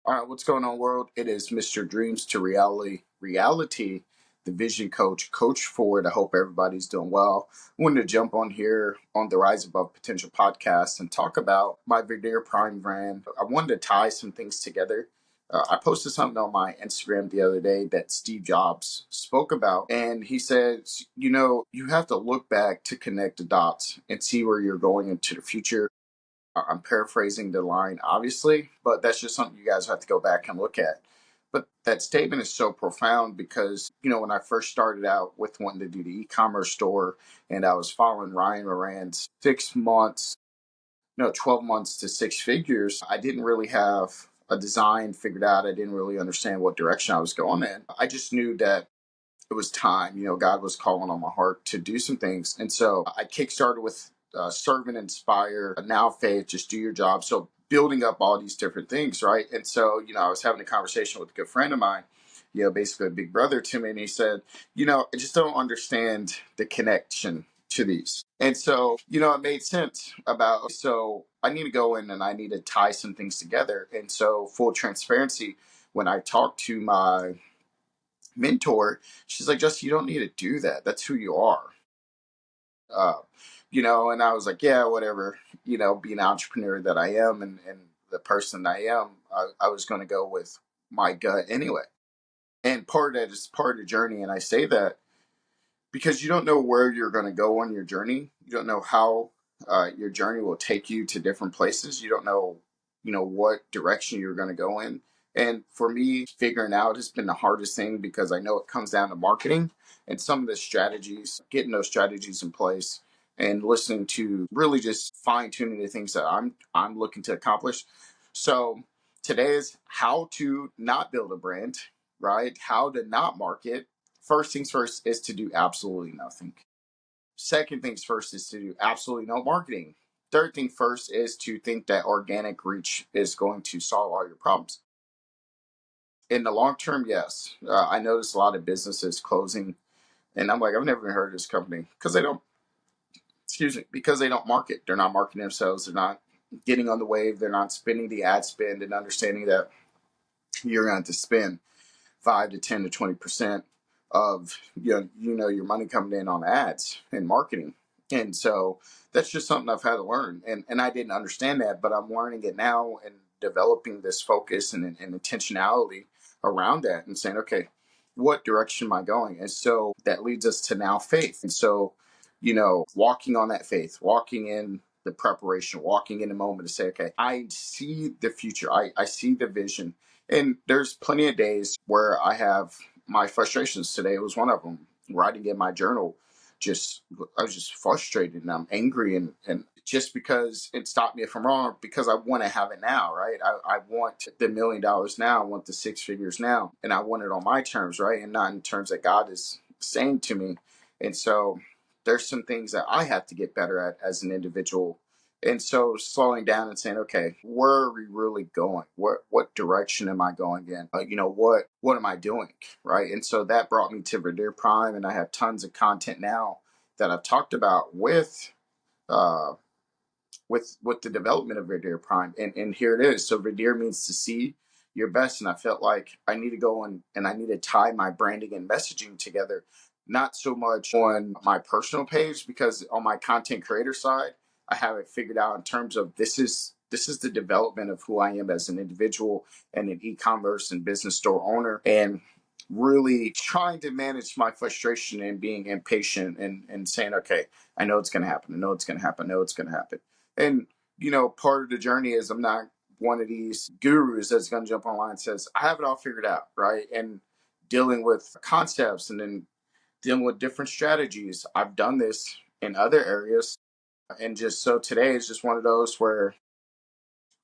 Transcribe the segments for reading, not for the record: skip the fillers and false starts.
All right, what's going on, world? It is Mr. Dreams to Reality, the vision coach Ford. I hope everybody's doing well. I wanted to jump on here on the Rise Above Potential podcast and talk about my Videre Prime brand. I wanted to tie some things together. I posted something on my Instagram the other day that Steve Jobs spoke about, and he said, you have to look back to connect the dots and see where you're going into the future. I'm paraphrasing the line, obviously, but that's just something you guys have to go back and look at. But that statement is so profound because, when I first started out with wanting to do the e-commerce store and I was following Ryan Moran's 6 months, 12 months to six figures, I didn't really have a design figured out. I didn't really understand what direction I was going in. I just knew that it was time. God was calling on my heart to do some things. And so I kickstarted with serve and inspire, now faith, just do your job. So building up all these different things, right? And so, I was having a conversation with a good friend of mine, basically a big brother to me. And he said, I just don't understand the connection to these. And so, it made sense so I need to go in and I need to tie some things together. And so full transparency, when I talked to my mentor, she's like, Justin, you don't need to do that. That's who you are. And I was like, yeah, whatever, being an entrepreneur that I am and the person I am, I was going to go with my gut anyway. And part of that is part of the journey. And I say that because you don't know where you're going to go on your journey. You don't know how your journey will take you to different places. You don't know, what direction you're going to go in. And for me, figuring out has been the hardest thing because I know it comes down to marketing and some of the strategies, getting those strategies in place and listening to really just fine tuning the things that I'm looking to accomplish. So today is how to not build a brand, right? How to not market. First things first is to do absolutely nothing. Second things first is to do absolutely no marketing. Third thing first is to think that organic reach is going to solve all your problems. In the long term, yes. I notice a lot of businesses closing, and I'm like, I've never even heard of this company because they don't, because they don't market. They're not marketing themselves. They're not getting on the wave. They're not spending the ad spend and understanding that you're going to spend 5 to 10 to 20% of your money coming in on ads and marketing. And so that's just something I've had to learn. And I didn't understand that, but I'm learning it now and developing this focus and intentionality around that and saying, okay, what direction am I going? And so that leads us to now faith. And so, walking on that faith, walking in the preparation, walking in the moment to say, okay, I see the future. I see the vision. And there's plenty of days where I have my frustrations. Today was one of them. Writing in my journal, I was just frustrated and I'm angry and just because it stopped me if I'm wrong, because I want to have it now, right? I want the $1 million now. I want the six figures now. And I want it on my terms, right? And not in terms that God is saying to me. And so there's some things that I have to get better at as an individual. And so slowing down and saying, okay, where are we really going? What direction am I going in? What am I doing? Right. And so that brought me to Redire Prime, and I have tons of content now that I've talked about with the development of Videre Prime. And here it is. So Videre means to see your best. And I felt like I need to go and I need to tie my branding and messaging together, not so much on my personal page, because on my content creator side, I have it figured out in terms of this is the development of who I am as an individual and an e-commerce and business store owner, and really trying to manage my frustration and being impatient and saying, okay, I know it's going to happen. I know it's going to happen. I know it's going to happen. And, part of the journey is I'm not one of these gurus that's going to jump online and says, I have it all figured out, right? And dealing with concepts and then dealing with different strategies. I've done this in other areas. And just so today is just one of those where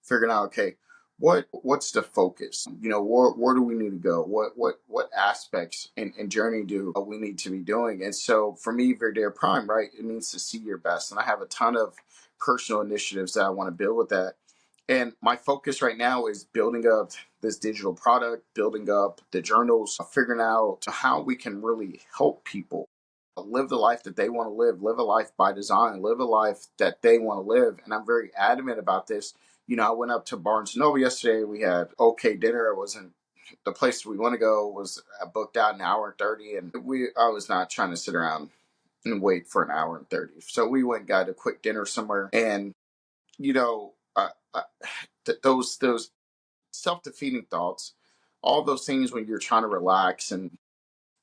figuring out, okay, what's the focus? Where do we need to go? What aspects and journey do we need to be doing? And so for me, Videre Prime, right, it means to see your best. And I have a ton of personal initiatives that I want to build with that. And my focus right now is building up this digital product, building up the journals, figuring out how we can really help people live the life that they want to live a life by design, live a life that they want to live. And I'm very adamant about this I went up to Barnes and Noble yesterday. We had okay dinner. It wasn't the place we want to go was booked out an hour and 30, and I was not trying to sit around and wait for an hour and 30. So we went and got a quick dinner somewhere, and you know, those self-defeating thoughts, all those things when you're trying to relax and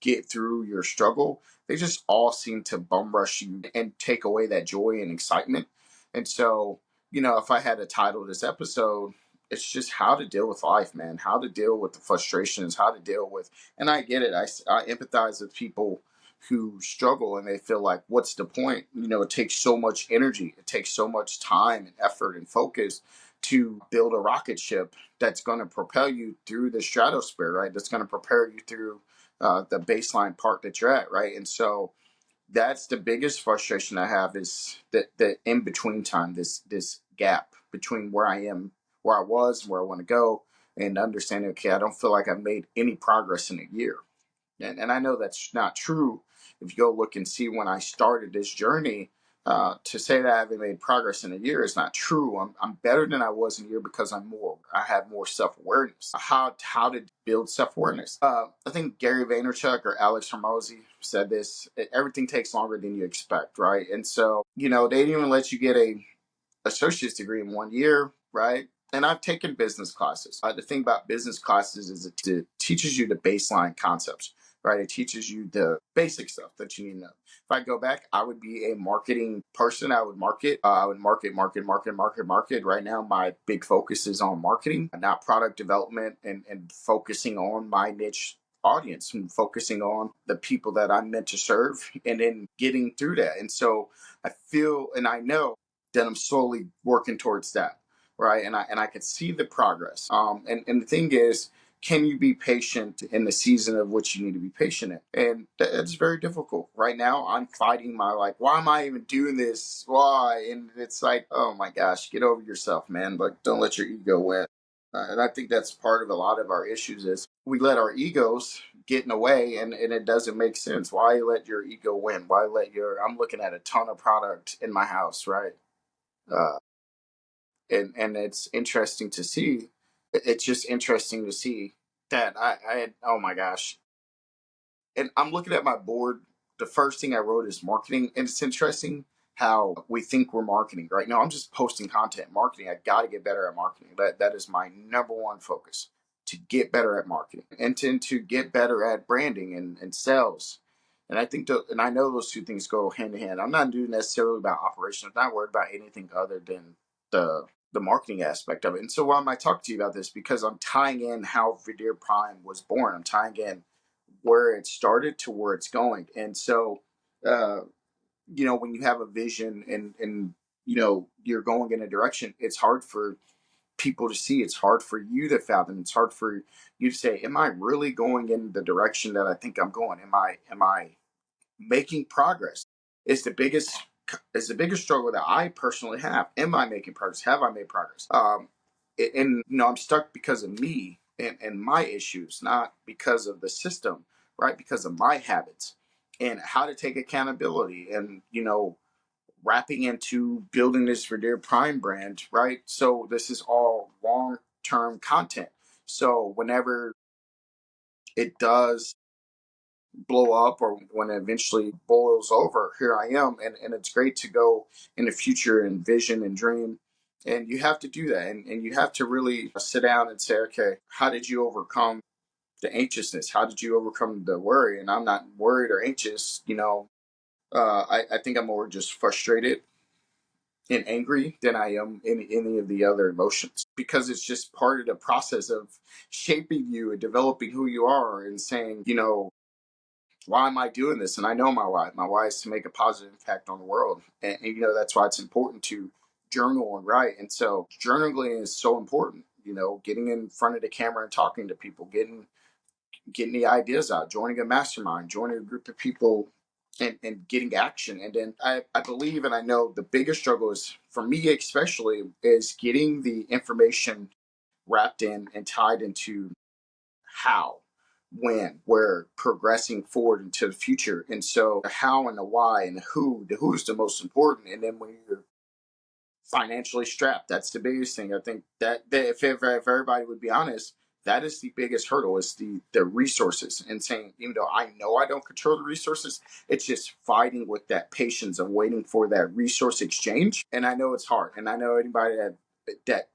get through your struggle, they just all seem to bum rush you and take away that joy and excitement. And so, if I had to title this episode, it's just how to deal with life, man, how to deal with the frustrations, how to deal with, and I get it. I empathize with people who struggle and they feel like, what's the point? It takes so much energy, it takes so much time and effort and focus to build a rocket ship that's going to propel you through the stratosphere, right? That's going to propel you through the baseline part that you're at, right? And so that's the biggest frustration I have is the in between time, this gap between where I am, where I was, and where I want to go, and understanding, okay, I don't feel like I've made any progress in a year. And I know that's not true. If you go look and see when I started this journey, to say that I haven't made progress in a year is not true. I'm better than I was in a year because I have more self-awareness. How to build self-awareness. I think Gary Vaynerchuk or Alex Hormozy said this: everything takes longer than you expect, right? And so, they didn't even let you get a associate's degree in 1 year, right? And I've taken business classes. The thing about business classes is it teaches you the baseline concepts, right? It teaches you the basic stuff that you need to know. If I go back, I would be a marketing person. I would market. I would market. Right now, my big focus is on marketing, not product development, and focusing on my niche audience and focusing on the people that I'm meant to serve and then getting through that. And so I feel and I know that I'm slowly working towards that, right? And I could see the progress. And the thing is, can you be patient in the season of which you need to be patient in? And that's very difficult. Right now, I'm fighting my like, why am I even doing this? Why? And it's like, oh my gosh, get over yourself, man. But don't let your ego win. And I think that's part of a lot of our issues is we let our egos get in the way, and it doesn't make sense. Why let your ego win? I'm looking at a ton of product in my house, right? Uh, and it's interesting to see. It's just interesting to see that I had, oh my gosh. And I'm looking at my board. The first thing I wrote is marketing. And it's interesting how we think we're marketing right now. I'm just posting content marketing. I got to get better at marketing. That is my number one focus, to get better at marketing and to get better at branding and sales. And I think, and I know those two things go hand in hand. I'm not doing necessarily about operations. I'm not worried about anything other than the marketing aspect of it. And so why am I talking to you about this? Because I'm tying in how Videre Prime was born. I'm tying in where it started to where it's going. And so, uh, when you have a vision and you're going in a direction, it's hard for people to see. It's hard for you to fathom. It's hard for you to say, am I really going in the direction that I think I'm going? Am I making progress? Is the biggest struggle that I personally have. Am I making progress? Have I made progress? And I'm stuck because of me and my issues, not because of the system, right? Because of my habits and how to take accountability and wrapping into building this Redire Prime brand, right? So this is all long-term content. So whenever it does blow up or when it eventually boils over, here I am. And it's great to go in the future and vision and dream. And you have to do that. And you have to really sit down and say, okay, how did you overcome the anxiousness? How did you overcome the worry? And I'm not worried or anxious, I think I'm more just frustrated and angry than I am in any of the other emotions, because it's just part of the process of shaping you and developing who you are and saying, why am I doing this? And I know my why. My why is to make a positive impact on the world. And that's why it's important to journal and write. And so journaling is so important, getting in front of the camera and talking to people, getting the ideas out, joining a mastermind, joining a group of people and getting action. And then I believe and I know the biggest struggle is, for me especially, is getting the information wrapped in and tied into how, when, where, progressing forward into the future. And so the how and the why and the who is the most important. And then when you're financially strapped. That's the biggest thing. I think that if everybody would be honest, that is the biggest hurdle, is the resources, and saying, even though I know I don't control the resources, it's just fighting with that patience of waiting for that resource exchange. And I know it's hard, and I know anybody that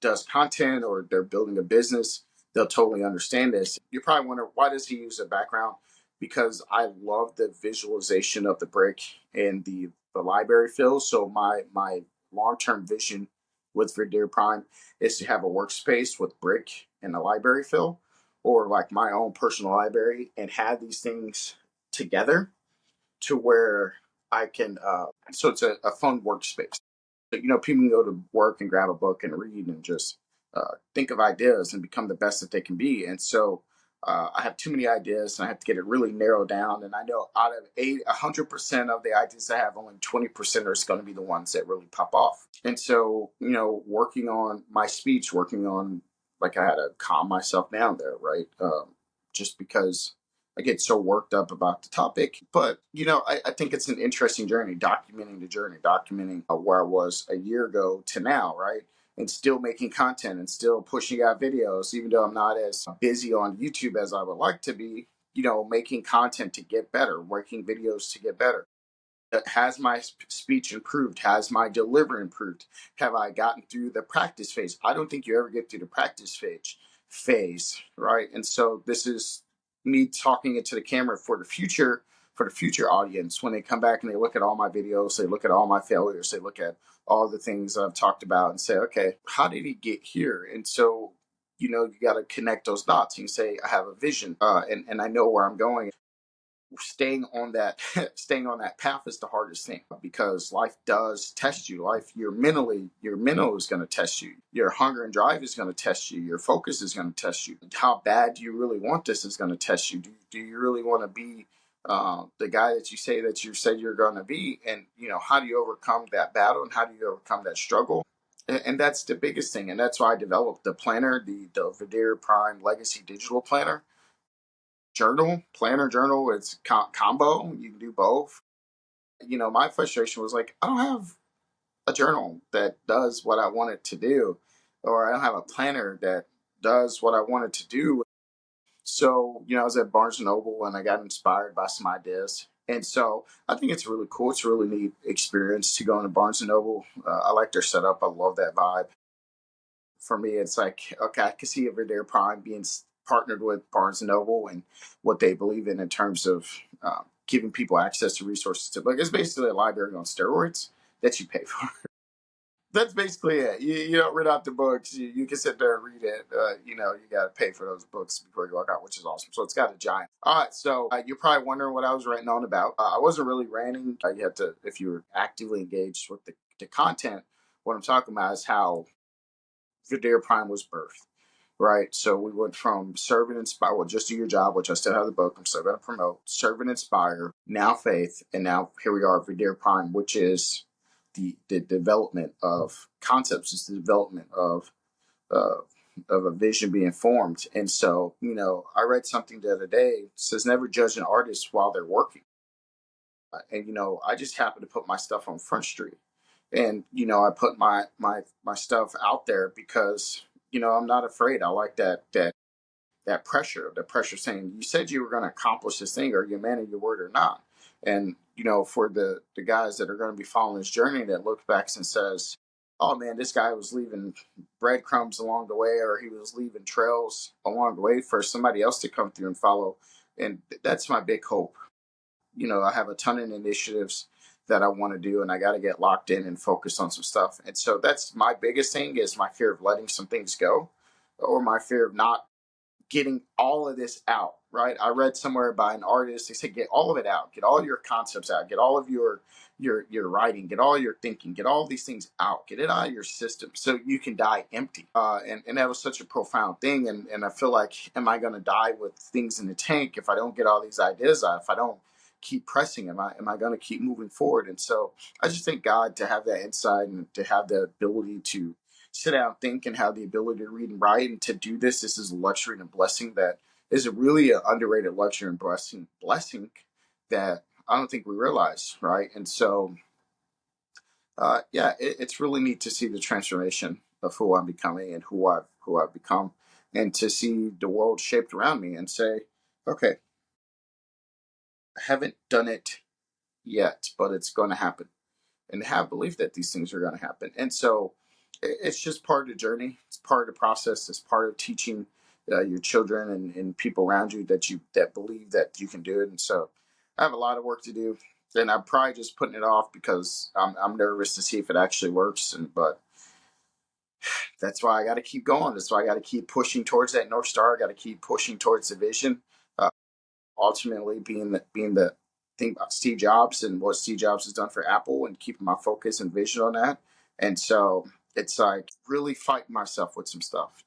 does content or they're building a business, they'll totally understand this. You probably wonder, why does he use a background? Because I love the visualization of the brick and the library feel. So my long-term vision with Videre Prime is to have a workspace with brick and a library feel, or like my own personal library, and have these things together to where I can, so it's a fun workspace. People can go to work and grab a book and read and just think of ideas and become the best that they can be. And so I have too many ideas, and I have to get it really narrowed down. And I know out of 100% of the ideas I have, only 20% are going to be the ones that really pop off. And so, working on my speech, working on, like, I had to calm myself down there, right? Just because I get so worked up about the topic. But, I think it's an interesting journey, documenting the journey, documenting where I was a year ago to now, right? And still making content and still pushing out videos, even though I'm not as busy on YouTube as I would like to be, making content to get better, making videos to get better. Has my speech improved? Has my delivery improved? Have I gotten through the practice phase? I don't think you ever get through the practice phase, right? And so this is me talking into the camera for the future audience. When they come back and they look at all my videos, they look at all my failures, they look at all the things I've talked about and say, okay, how did he get here? And so, you got to connect those dots. You can say, I have a vision, and I know where I'm going. Staying on that staying on that path is the hardest thing, because life does test you. Your mental is going to test you. Your hunger and drive is going to test you. Your focus is going to test you. How bad do you really want this is going to test you. Do you really want to be the guy that you said you're going to be? And how do you overcome that battle, and how do you overcome that struggle? And that's the biggest thing. And that's why I developed the planner, the Videre Prime Legacy Digital Planner. Journal, it's combo. You can do both. My frustration was like, I don't have a journal that does what I want it to do, or I don't have a planner that does what I want it to do. So, I was at Barnes and Noble and I got inspired by some ideas. And so I think it's really cool. It's a really neat experience to go into Barnes and Noble. I like their setup. I love that vibe. For me, it's like, okay, I can see Videre Prime being partnered with Barnes and Noble and what they believe in terms of giving people access to resources. It's basically a library on steroids that you pay for. That's basically it. You don't read out the books. You can sit there and read it. You got to pay for those books before you walk out, which is awesome. So it's got a giant. All right. So you're probably wondering what I was ranting on about. I wasn't really ranting. You have to, if you're actively engaged with the content, what I'm talking about is how Videre Prime was birthed, right? So we went from serve and inspire, well, just do your job, which I still have the book, I'm still going to promote, serve and inspire, now faith, and now here we are, Videre Prime, which is the development of concepts, it's the development of a vision being formed. And so, I read something the other day, it says never judge an artist while they're working. And I just happen to put my stuff on Front Street, and I put my stuff out there because I'm not afraid. I like that pressure, the pressure saying, you said you were going to accomplish this thing, are you a man of your word or not? And for the guys that are going to be following this journey, that looks back and says, oh man, this guy was leaving breadcrumbs along the way, or he was leaving trails along the way for somebody else to come through and follow. And that's my big hope. I have a ton of initiatives that I want to do, and I got to get locked in and focus on some stuff. And so that's my biggest thing, is my fear of letting some things go, or my fear of not getting all of this out, right? I read somewhere by an artist, they said, get all of it out, get all your concepts out, get all of your writing, get all your thinking, get all these things out, get it out of your system so you can die empty. And that was such a profound thing. And I feel like, am I going to die with things in the tank if I don't get all these ideas out, if I don't keep pressing? Am I going to keep moving forward? And so I just thank God to have that insight and to have the ability to sit down, think, and have the ability to read and write. And to do this is a luxury and a blessing that is a really an underrated luxury and blessing that I don't think we realize, right? And so yeah, it's really neat to see the transformation of who I'm becoming and who I've become, and to see the world shaped around me and say, okay, I haven't done it yet, but it's going to happen, and have belief that these things are going to happen. And so it's just part of the journey. It's part of the process. It's part of teaching your children and people around you that believe that you can do it. And so I have a lot of work to do, and I'm probably just putting it off because I'm nervous to see if it actually works. But that's why I got to keep going. That's why I got to keep pushing towards that North Star. I got to keep pushing towards the vision. Ultimately, being the thing about Steve Jobs and what Steve Jobs has done for Apple, and keeping my focus and vision on that. And so it's like really fighting myself with some stuff,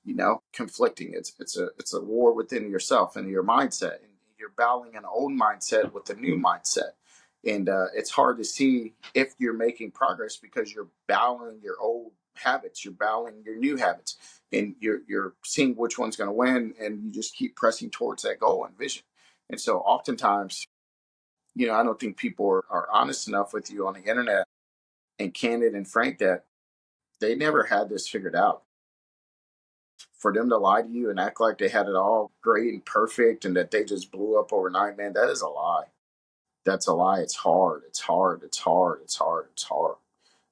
conflicting. It's a war within yourself and your mindset, and you're battling an old mindset with a new mindset. And it's hard to see if you're making progress because you're battling your old habits, you're battling your new habits, and you're seeing which one's going to win, and you just keep pressing towards that goal and vision. And so oftentimes, I don't think people are honest enough with you on the internet and candid and frank that they never had this figured out. For them to lie to you and act like they had it all great and perfect and that they just blew up overnight, man, that is a lie. That's a lie. It's hard. It's hard. It's hard. It's hard. It's hard.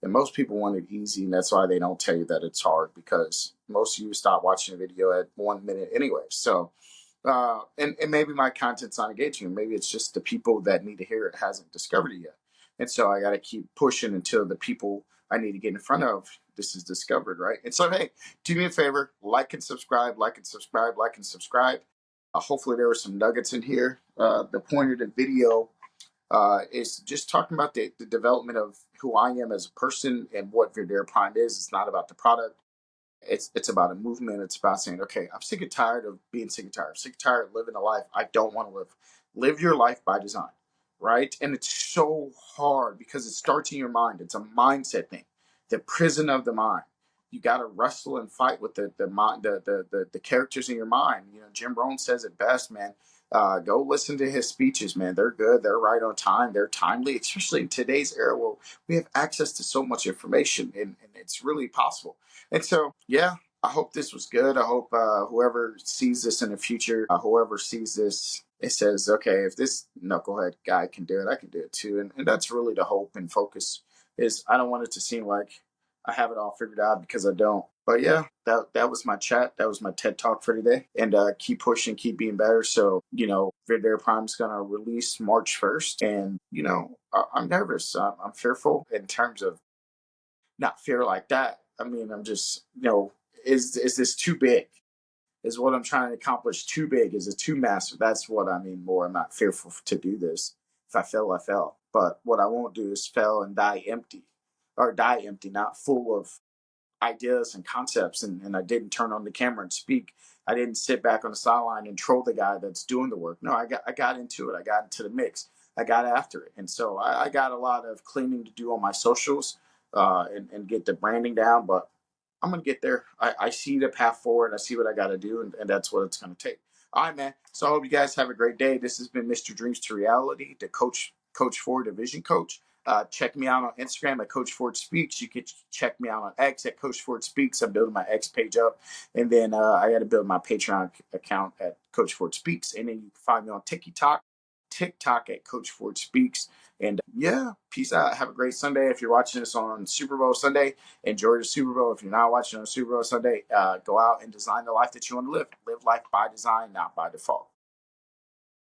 And most people want it easy, and that's why they don't tell you that it's hard, because most of you stop watching a video at 1 minute anyway. So, and maybe my content's not engaging. Maybe it's just the people that need to hear it hasn't discovered it yet. And so I got to keep pushing until the people I need to get in front of this is discovered, right? And so, hey, do me a favor, like and subscribe, like and subscribe, like and subscribe. Hopefully there were some nuggets in here. The point of the video is just talking about the development of who I am as a person and what Videre Prime is. It's not about the product. It's about a movement. It's about saying, okay, I'm sick and tired of being sick and tired. I'm sick and tired of living a life I don't want to live. Live your life by design, right? And it's so hard because it starts in your mind. It's a mindset thing, the prison of the mind. You got to wrestle and fight with the characters in your mind. Jim Rohn says it best, man. Go listen to his speeches, man. They're good. They're right on time. They're timely, especially in today's era where we have access to so much information, and it's really possible. And so, yeah, I hope this was good. I hope whoever sees this in the future, whoever sees this, it says, okay, if this knucklehead guy can do it, I can do it too. And that's really the hope and focus. Is I don't want it to seem like I have it all figured out, because I don't. But yeah, that was my chat. That was my TED Talk for today. And keep pushing, keep being better. So, Videre Prime's going to release March 1st. And, I'm nervous. I'm fearful in terms of not fear like that. I mean, I'm just, is this too big? Is what I'm trying to accomplish too big? Is it too massive? That's what I mean more. I'm not fearful to do this. If I fail, I fail. But what I won't do is fail and die empty, not full of ideas and concepts. And I didn't turn on the camera and speak. I didn't sit back on the sideline and troll the guy that's doing the work. No, I got into it. I got into the mix. I got after it. And so I got a lot of cleaning to do on my socials, and get the branding down. But I'm going to get there. I see the path forward. I see what I got to do, and that's what it's going to take. All right, man. So I hope you guys have a great day. This has been Mr. Dreams to Reality, the Coach Ford, the Vision Coach. Check me out on Instagram at Coach Ford Speaks. You can check me out on X at Coach Ford Speaks. I'm building my X page up. And then I got to build my Patreon account at Coach Ford Speaks. And then you can find me on TikTok at Coach Ford Speaks. And yeah, peace out. Have a great Sunday. If you're watching this on Super Bowl Sunday, enjoy the Super Bowl. If you're not watching on Super Bowl Sunday, go out and design the life that you want to live. Live life by design, not by default.